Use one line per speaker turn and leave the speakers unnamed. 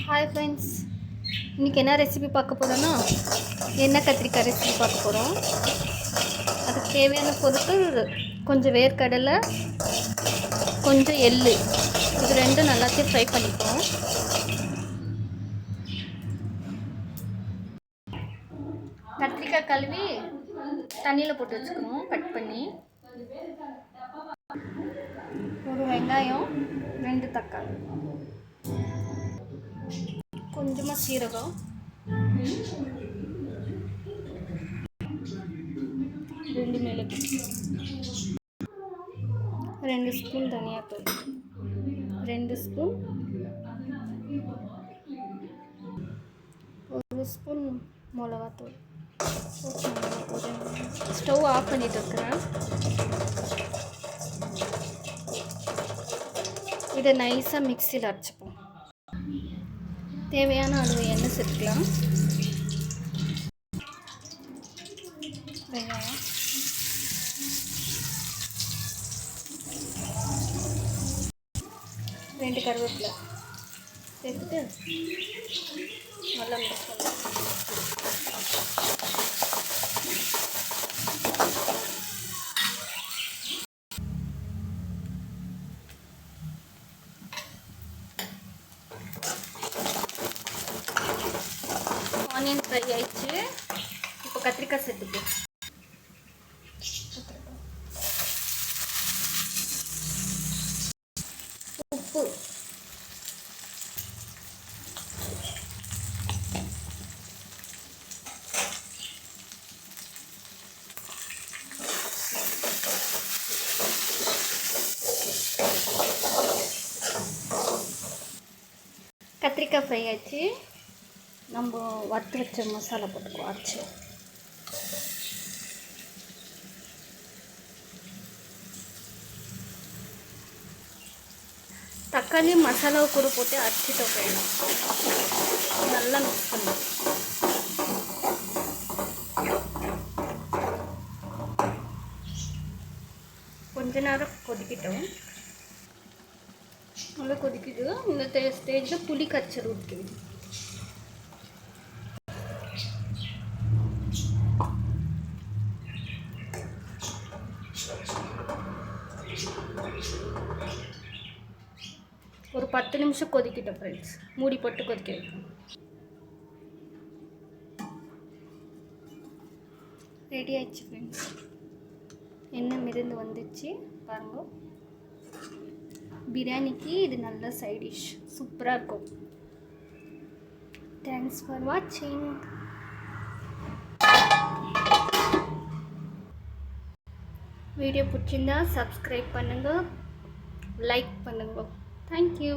Hi friends, இன்றைக்கி என்ன recipe பார்க்க போகிறோன்னா எண்ணெய் கத்திரிக்காய் ரெசிபி பார்க்க போகிறோம். அதுக்கு தேவையான பொருட்கள் கொஞ்சம் வேர்க்கடலை, கொஞ்சம் எள்ளு, இது ரெண்டும் நல்லாத்தையும் ஃப்ரை பண்ணிப்போம். கத்திரிக்காய் கழுவி தண்ணியில் போட்டு வச்சுக்கணும், கட் பண்ணி. ஒரு வெங்காயம், 2 தக்காளி, கொஞ்சமாக சீரகம், 2 மிளகு, 2 ஸ்பூன் தனியாத்தூள், 2 ஸ்பூன், 1 ஸ்பூன் மிளகாத்தூள். ஸ்டவ் ஆஃப் பண்ணிட்டு இருக்கிறேன். இதை நைஸாக மிக்சியில் அரைச்சிப்போம். தேவையான அளவு எண்ணெய் சேர்த்துக்கலாம். வெங்காயம், ரெண்டு கருவேப்பிலை சேர்த்துட்டு நல்லா மிக்ஸ் பண்ணலாம். ஆனியன் ஃப்ரை ஆயிடுச்சு. இப்போ கத்திரிக்காய் சேர்த்துப்போம். உப்பு, கத்திரிக்காய் ஃப்ரை ஆச்சு. நம்ம வறுத்து வச்ச மசாலா போட்டுக்குவோம் அரைச்சி. தக்காளி மசாலாவை கூட போட்டு அரைச்சிட்டு போயிடலாம். நல்லா மிக்ஸ் பண்ணணும். கொஞ்ச நேரம் கொதிக்கிட்டோம். நல்லா கொதிக்குது. இந்த ஸ்டேஜில் புளி கரைச்சல் ஊற்றிக்குது. ஒரு 10 நிமிஷம் கொதிக்கிட்டோம் ஃப்ரெண்ட்ஸ். மூடி போட்டு கொதிக்க வைக்கணும். ரெடி ஆயிடுச்சு ஃப்ரெண்ட்ஸ். எண்ணெய் மிதந்து வந்துச்சு பாருங்க. பிரியாணிக்கு இது நல்ல சைட் டிஷ், சூப்பராக இருக்கும். தேங்க்ஸ் ஃபார் வாட்சிங். வீடியோ பிடிச்சிருந்தா சப்ஸ்கிரைப் பண்ணுங்கள், லைக் பண்ணுங்கள். Thank you.